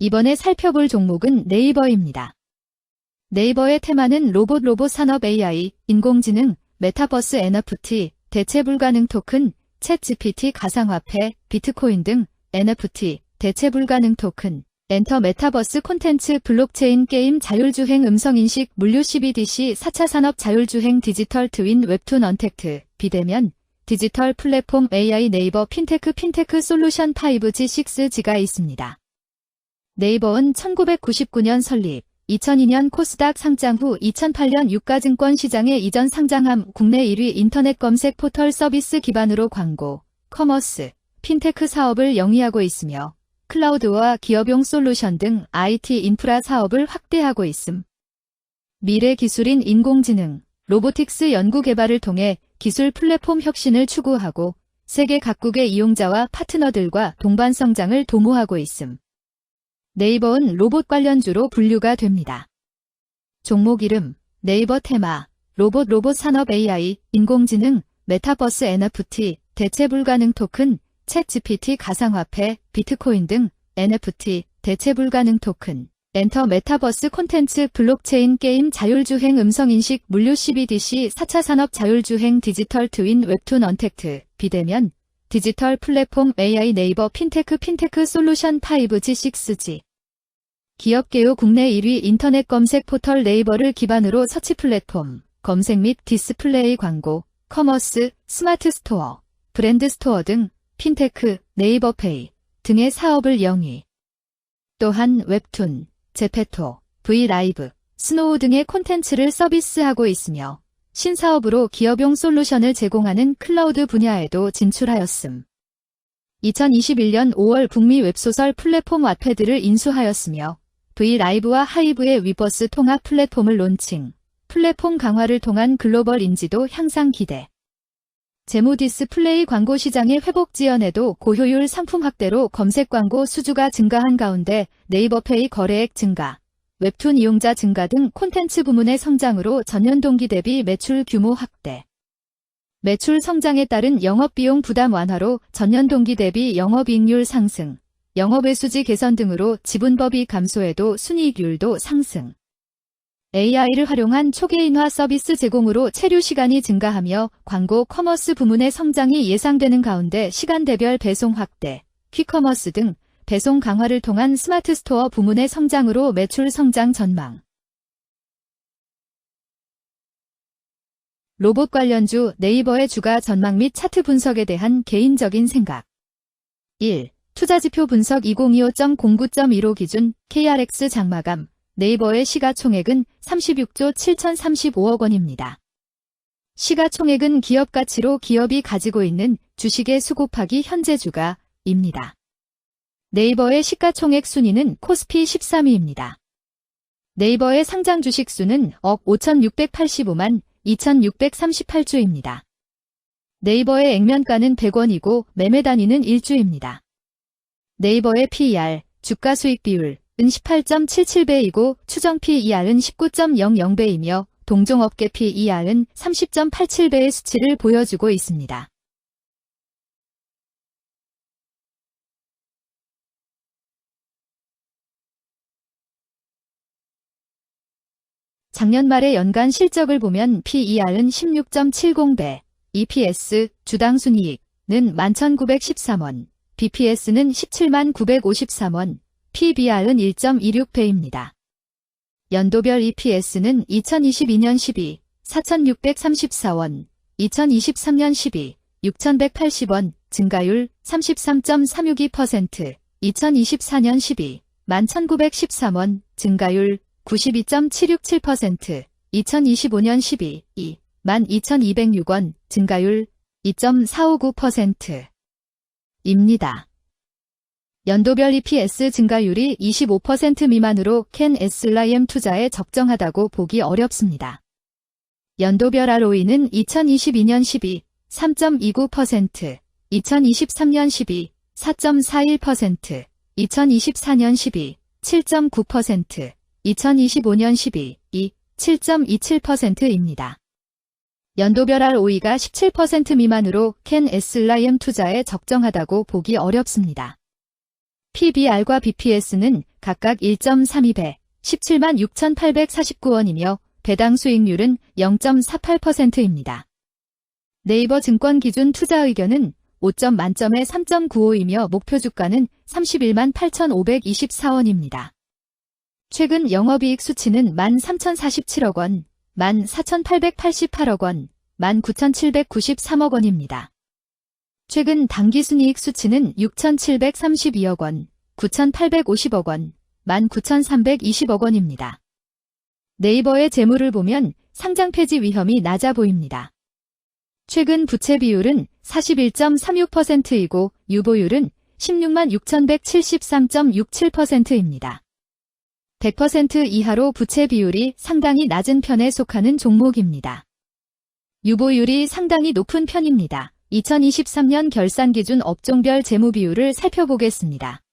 이번에 살펴볼 종목은 네이버입니다. 네이버의 테마는 로봇 산업 AI, 인공지능, 메타버스 NFT, 대체 불가능 토큰, 챗GPT 가상화폐, 비트코인 등 NFT, 대체 불가능 토큰, 엔터 메타버스 콘텐츠 블록체인 게임 자율주행 음성인식 물류 CBDC 4차 산업 자율주행 디지털 트윈 웹툰 언택트, 비대면, 디지털 플랫폼 AI 네이버 핀테크 솔루션 5G6G가 있습니다. 네이버는 1999년 설립, 2002년 코스닥 상장 후 2008년 유가증권 시장에 이전 상장함 국내 1위 인터넷 검색 포털 서비스 기반으로 광고, 커머스, 핀테크 사업을 영위하고 있으며 클라우드와 기업용 솔루션 등 IT 인프라 사업을 확대하고 있음. 미래 기술인 인공지능, 로보틱스 연구 개발을 통해 기술 플랫폼 혁신을 추구하고 세계 각국의 이용자와 파트너들과 동반 성장을 도모하고 있음. 네이버는 로봇 관련주로 분류가 됩니다. 종목 이름, 네이버 테마, 로봇 산업 AI, 인공지능, 메타버스 NFT, 대체 불가능 토큰, 챗GPT 가상화폐, 비트코인 등 NFT, 대체 불가능 토큰, 엔터 메타버스 콘텐츠 블록체인 게임 자율주행 음성인식 물류 CBDC 4차 산업 자율주행 디지털 트윈 웹툰 언택트, 비대면, 디지털 플랫폼 AI 네이버 핀테크 솔루션 5G6G. 기업개요 국내 1위 인터넷 검색 포털 네이버를 기반으로 서치 플랫폼, 검색 및 디스플레이 광고, 커머스, 스마트 스토어, 브랜드 스토어 등 핀테크, 네이버페이 등의 사업을 영위. 또한 웹툰, 제페토, 브이라이브, 스노우 등의 콘텐츠를 서비스하고 있으며 신사업으로 기업용 솔루션을 제공하는 클라우드 분야에도 진출하였음. 2021년 5월 북미 웹소설 플랫폼 왓패드를 인수하였으며 브이라이브와 하이브의 위버스 통합 플랫폼을 론칭, 플랫폼 강화를 통한 글로벌 인지도 향상 기대. 재무 디스플레이 광고 시장의 회복 지연에도 고효율 상품 확대로 검색 광고 수주가 증가한 가운데 네이버페이 거래액 증가, 웹툰 이용자 증가 등 콘텐츠 부문의 성장으로 전년 동기 대비 매출 규모 확대. 매출 성장에 따른 영업비용 부담 완화로 전년 동기 대비 영업이익률 상승, 영업외수지 개선 등으로 지분법이 감소해도 순이익률도 상승. AI를 활용한 초계인화 서비스 제공으로 체류 시간이 증가하며 광고 커머스 부문의 성장이 예상되는 가운데 시간대별 배송 확대, 퀵커머스 등 배송 강화를 통한 스마트 스토어 부문의 성장으로 매출 성장 전망. 로봇 관련주 네이버의 주가 전망 및 차트 분석에 대한 개인적인 생각. 1. 투자지표 분석 2025.09.15 기준 KRX 장마감 네이버의 시가총액은 36조 7,035억 원입니다. 시가총액은 기업가치로 기업이 가지고 있는 주식의 수 곱하기 현재 주가입니다. 네이버의 시가총액 순위는 코스피 13위입니다. 네이버의 상장 주식 수는 1억 5,685만 2,638주입니다. 네이버의 액면가는 100원이고 매매 단위는 1주입니다. 네이버의 PER, 주가 수익 비율은 18.77배이고 추정 PER은 19.00배이며 동종업계 PER은 30.87배의 수치를 보여주고 있습니다. 작년 말의 연간 실적을 보면 PER은 16.70배, EPS, 주당 순이익은 11,913원, BPS는 179,953원, PBR은 1.26배입니다. 연도별 EPS는 2022년 12, 4,634원, 2023년 12, 6,180원, 증가율 33.362%, 2024년 12, 11,913원, 증가율 92.767%, 2025년 12, 12,206원, 증가율 2.459%. 입니다. 연도별 EPS 증가율이 25% 미만으로 캔 SLIM 투자에 적정하다고 보기 어렵습니다. 연도별 ROE는 2022년 12, 3.29%, 2023년 12, 4.41%, 2024년 12, 7.9%, 2025년 12, 7.27%입니다. 연도별 ROE가 17% 미만으로 캔 SLIM 투자에 적정하다고 보기 어렵습니다. PBR과 BPS는 각각 1.32배, 17만 6,849원이며 배당 수익률은 0.48%입니다. 네이버 증권 기준 투자 의견은 5점 만점에 3.95이며 목표 주가는 31만 8,524원입니다. 최근 영업이익 수치는 13,047억 원, 14,888억 원, 19,793억 원입니다. 최근 당기순이익 수치는 6,732억 원, 9,850억 원, 19,320억 원입니다. 네이버의 재물을 보면 상장 폐지 위험이 낮아 보입니다. 최근 부채 비율은 41.36%이고 유보율은 16만 6,173.67%입니다. 100% 이하로 부채 비율이 상당히 낮은 편에 속하는 종목입니다. 유보율이 상당히 높은 편입니다. 2023년 결산 기준 업종별 재무 비율을 살펴보겠습니다.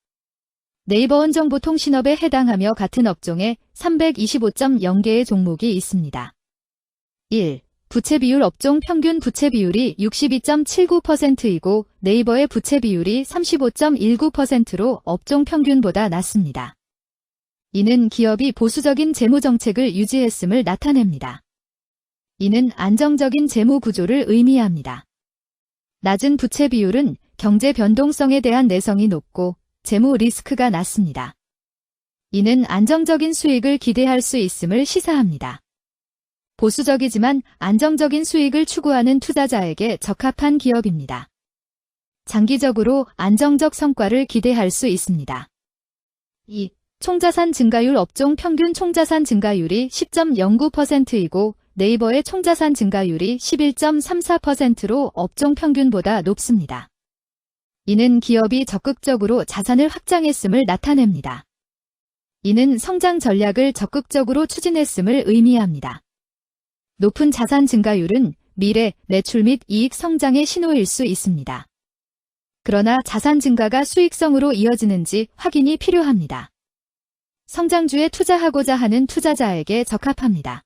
네이버원 정보통신업에 해당하며 같은 업종에 325.0개의 종목이 있습니다. 1. 부채 비율 업종 평균 부채 비율이 62.79%이고 네이버의 부채 비율이 35.19%로 업종 평균보다 낮습니다. 이는 기업이 보수적인 재무 정책을 유지했음을 나타냅니다. 이는 안정적인 재무 구조를 의미합니다. 낮은 부채 비율은 경제 변동성에 대한 내성이 높고 재무 리스크가 낮습니다. 이는 안정적인 수익을 기대할 수 있음을 시사합니다. 보수적이지만 안정적인 수익을 추구하는 투자자에게 적합한 기업입니다. 장기적으로 안정적 성과를 기대할 수 있습니다. 2. 총자산 증가율 업종 평균 총자산 증가율이 10.09%이고 네이버의 총자산 증가율이 11.34%로 업종 평균보다 높습니다. 이는 기업이 적극적으로 자산을 확장했음을 나타냅니다. 이는 성장 전략을 적극적으로 추진했음을 의미합니다. 높은 자산 증가율은 미래, 매출 및 이익 성장의 신호일 수 있습니다. 그러나 자산 증가가 수익성으로 이어지는지 확인이 필요합니다. 성장주에 투자하고자 하는 투자자에게 적합합니다.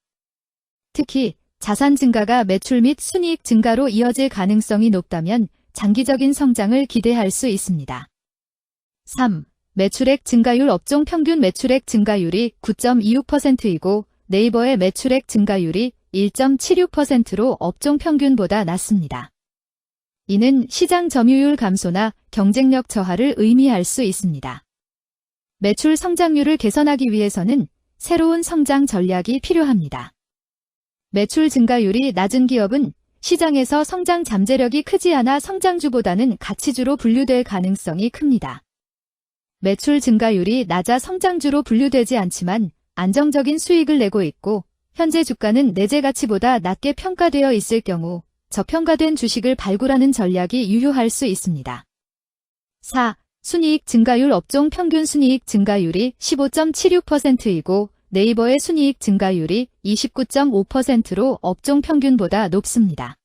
특히 자산 증가가 매출 및 순이익 증가로 이어질 가능성이 높다면 장기적인 성장을 기대할 수 있습니다. 3. 매출액 증가율 업종 평균 매출액 증가율이 9.26%이고 네이버의 매출액 증가율이 1.76%로 업종 평균보다 낮습니다. 이는 시장 점유율 감소나 경쟁력 저하를 의미할 수 있습니다. 매출 성장률을 개선하기 위해서는 새로운 성장 전략이 필요합니다. 매출 증가율이 낮은 기업은 시장에서 성장 잠재력이 크지 않아 성장주보다는 가치주로 분류될 가능성이 큽니다. 매출 증가율이 낮아 성장주로 분류되지 않지만 안정적인 수익을 내고 있고 현재 주가는 내재 가치보다 낮게 평가되어 있을 경우 저평가된 주식을 발굴하는 전략이 유효할 수 있습니다. 4. 순이익 증가율 업종 평균 순이익 증가율이 15.76%이고 네이버의 순이익 증가율이 29.5%로 업종 평균보다 높습니다.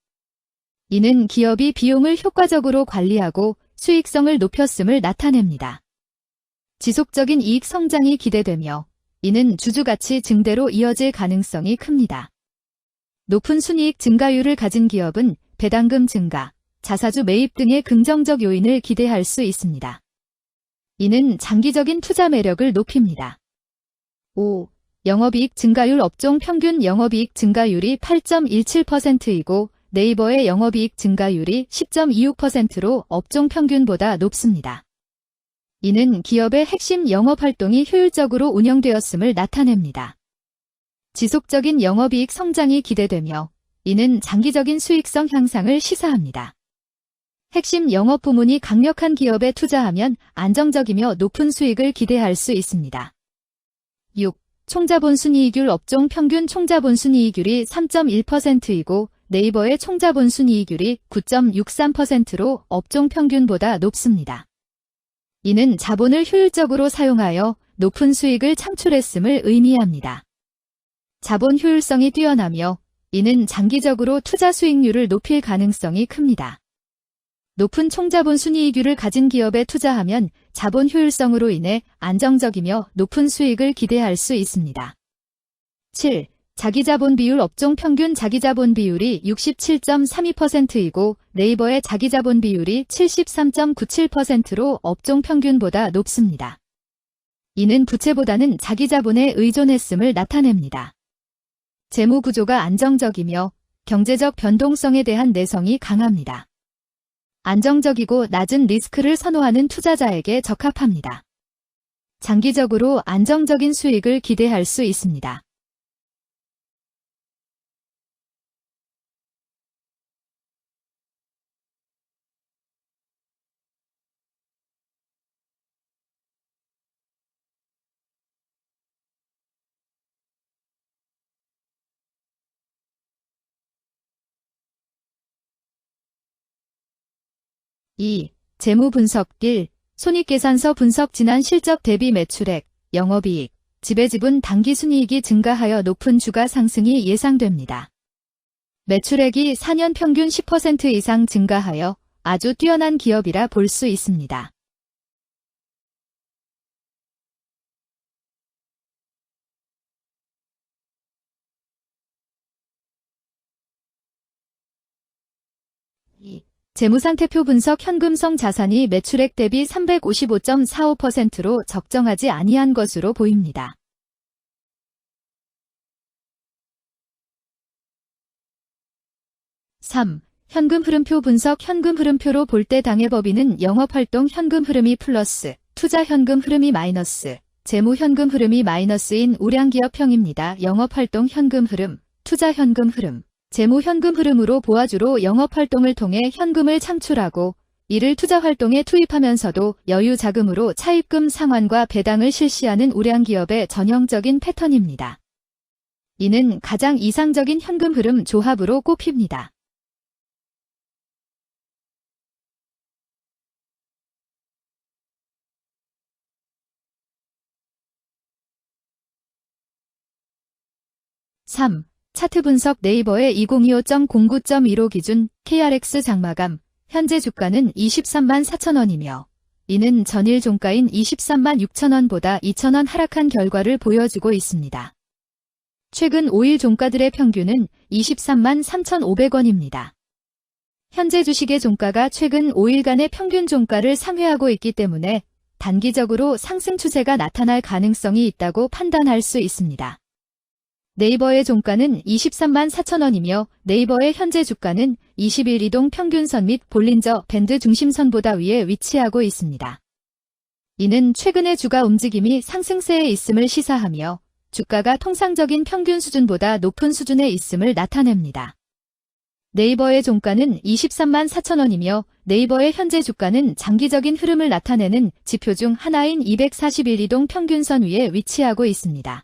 이는 기업이 비용을 효과적으로 관리하고 수익성을 높였음을 나타냅니다. 지속적인 이익 성장이 기대되며 이는 주주가치 증대로 이어질 가능성이 큽니다. 높은 순이익 증가율을 가진 기업은 배당금 증가, 자사주 매입 등의 긍정적 요인을 기대할 수 있습니다. 이는 장기적인 투자 매력을 높입니다. 5. 영업이익 증가율 업종 평균 영업이익 증가율이 8.17%이고 네이버의 영업이익 증가율이 10.26%로 업종 평균보다 높습니다. 이는 기업의 핵심 영업활동이 효율적으로 운영되었음을 나타냅니다. 지속적인 영업이익 성장이 기대되며 이는 장기적인 수익성 향상을 시사합니다. 핵심 영업 부문이 강력한 기업에 투자하면 안정적이며 높은 수익을 기대할 수 있습니다. 6. 총자본순이익률 업종 평균 총자본순이익률이 3.1%이고 네이버의 총자본순이익률이 9.63%로 업종 평균보다 높습니다. 이는 자본을 효율적으로 사용하여 높은 수익을 창출했음을 의미합니다. 자본 효율성이 뛰어나며 이는 장기적으로 투자 수익률을 높일 가능성이 큽니다. 높은 총자본 순이익률을 가진 기업에 투자하면 자본 효율성으로 인해 안정적이며 높은 수익을 기대할 수 있습니다. 7. 자기자본 비율 업종 평균 자기자본 비율이 67.32%이고 네이버의 자기자본 비율이 73.97%로 업종 평균보다 높습니다. 이는 부채보다는 자기 자본에 의존했음을 나타냅니다. 재무 구조가 안정적이며 경제적 변동성에 대한 내성이 강합니다. 안정적이고 낮은 리스크를 선호하는 투자자에게 적합합니다. 장기적으로 안정적인 수익을 기대할 수 있습니다. 재무 분석 1. 손익계산서 분석 지난 실적 대비 매출액, 영업이익, 지배지분 당기순이익이 증가하여 높은 주가 상승이 예상됩니다. 매출액이 4년 평균 10% 이상 증가하여 아주 뛰어난 기업이라 볼 수 있습니다. 재무상태표 분석 현금성 자산이 매출액 대비 355.45%로 적정하지 아니한 것으로 보입니다. 3. 현금 흐름표 분석 현금 흐름표로 볼 때 당해법인은 영업활동 현금 흐름이 플러스, 투자 현금 흐름이 마이너스, 재무 현금 흐름이 마이너스인 우량기업형입니다. 영업활동 현금 흐름, 투자 현금 흐름, 재무 현금 흐름으로 보아주로 영업활동을 통해 현금을 창출하고 이를 투자활동에 투입하면서도 여유 자금으로 차입금 상환과 배당을 실시하는 우량기업의 전형적인 패턴입니다. 이는 가장 이상적인 현금 흐름 조합으로 꼽힙니다. (3) 차트 분석 네이버의 2025.09.15 기준 KRX 장마감, 현재 주가는 23만 4천원이며 이는 전일 종가인 23만 6천원보다 2천원 하락한 결과를 보여주고 있습니다. 최근 5일 종가들의 평균은 23만 3,500원입니다. 현재 주식의 종가가 최근 5일간의 평균 종가를 상회하고 있기 때문에 단기적으로 상승 추세가 나타날 가능성이 있다고 판단할 수 있습니다. 네이버의 종가는 23만 4천원이며 네이버의 현재 주가는 20일 이동 평균선 및 볼린저 밴드 중심선보다 위에 위치하고 있습니다. 이는 최근의 주가 움직임이 상승세에 있음을 시사하며 주가가 통상적인 평균 수준보다 높은 수준에 있음을 나타냅니다. 네이버의 종가는 23만 4천원이며 네이버의 현재 주가는 장기적인 흐름을 나타내는 지표 중 하나인 241 이동 평균선 위에 위치하고 있습니다.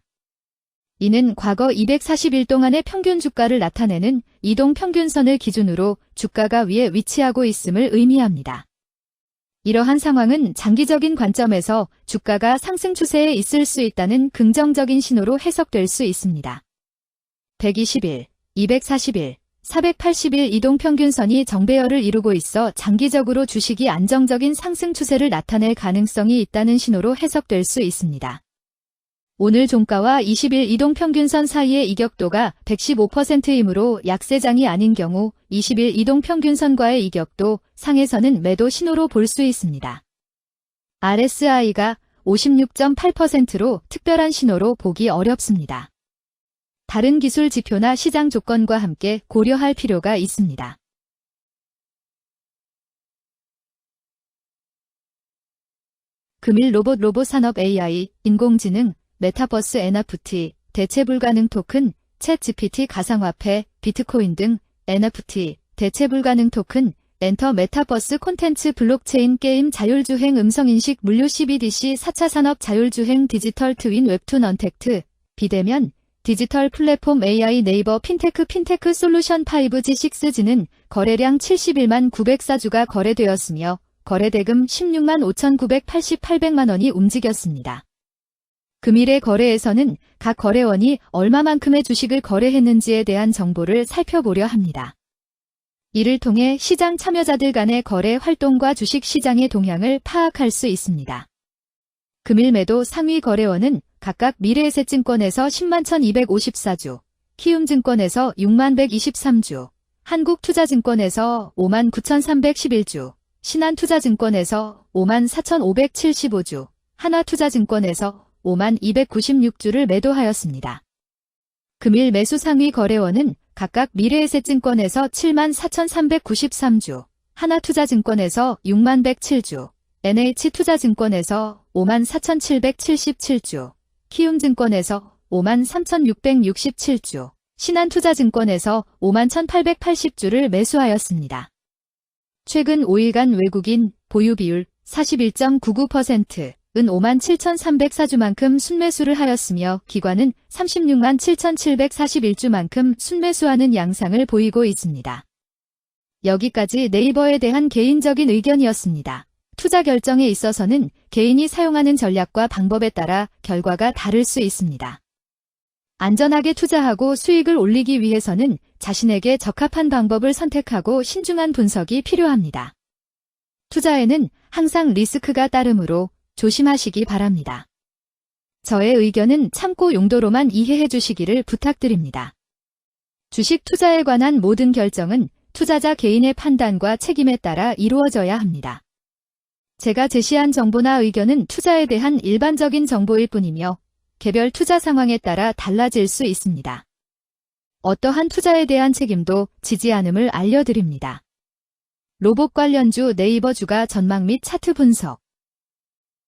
이는 과거 240일 동안의 평균 주가를 나타내는 이동 평균선을 기준으로 주가가 위에 위치하고 있음을 의미합니다. 이러한 상황은 장기적인 관점에서 주가가 상승 추세에 있을 수 있다는 긍정적인 신호로 해석될 수 있습니다. 120일, 240일, 480일 이동 평균선이 정배열을 이루고 있어 장기적으로 주식이 안정적인 상승 추세를 나타낼 가능성이 있다는 신호로 해석될 수 있습니다. 오늘 종가와 20일 이동평균선 사이의 이격도가 115%이므로 약세장이 아닌 경우 20일 이동평균선과의 이격도 상에서는 매도 신호로 볼 수 있습니다. RSI가 56.8%로 특별한 신호로 보기 어렵습니다. 다른 기술 지표나 시장 조건과 함께 고려할 필요가 있습니다. 금일 로봇 산업 AI, 인공지능, 메타버스 NFT, 대체 불가능 토큰, 챗 GPT 가상화폐, 비트코인 등 NFT, 대체 불가능 토큰, 엔터 메타버스 콘텐츠 블록체인 게임 자율주행 음성인식 물류 CBDC 4차 산업 자율주행 디지털 트윈 웹툰 언택트, 비대면, 디지털 플랫폼 AI 네이버 핀테크 솔루션 5G 6G는 거래량 71만 904주가 거래되었으며 거래대금 16만 5,988백만 원이 움직였습니다. 금일의 거래에서는 각 거래원이 얼마만큼의 주식을 거래했는지에 대한 정보를 살펴보려 합니다. 이를 통해 시장 참여자들 간의 거래 활동과 주식 시장의 동향을 파악할 수 있습니다. 금일 매도 상위 거래원은 각각 미래에셋증권에서 10만 1,254주, 키움증권에서 6만 123주, 한국투자증권에서 5만 9,311주, 신한투자증권에서 5만 4,575주, 하나투자증권에서 5296주를 매도하였습니다. 금일 매수 상위 거래원은 각각 미래에셋증권에서 74,393주, 하나투자증권에서 6107주, NH투자증권에서 54,777주, 키움증권에서 53,667주, 신한투자증권에서 51,880주를 매수하였습니다. 최근 5일간 외국인 보유 비율 41.99%은 57,304주만큼 순매수를 하였으며 기관은 367,741주만큼 순매수하는 양상을 보이고 있습니다. 여기까지 네이버에 대한 개인적인 의견이었습니다. 투자 결정에 있어서는 개인이 사용하는 전략과 방법에 따라 결과가 다를 수 있습니다. 안전하게 투자하고 수익을 올리기 위해서는 자신에게 적합한 방법을 선택하고 신중한 분석이 필요합니다. 투자에는 항상 리스크가 따르므로 조심하시기 바랍니다. 저의 의견은 참고 용도로만 이해해 주시기를 부탁드립니다. 주식 투자에 관한 모든 결정은 투자자 개인의 판단과 책임에 따라 이루어져야 합니다. 제가 제시한 정보나 의견은 투자에 대한 일반적인 정보일 뿐이며 개별 투자 상황에 따라 달라질 수 있습니다. 어떠한 투자에 대한 책임도 지지 않음을 알려드립니다. 로봇 관련주 네이버 주가 전망 및 차트 분석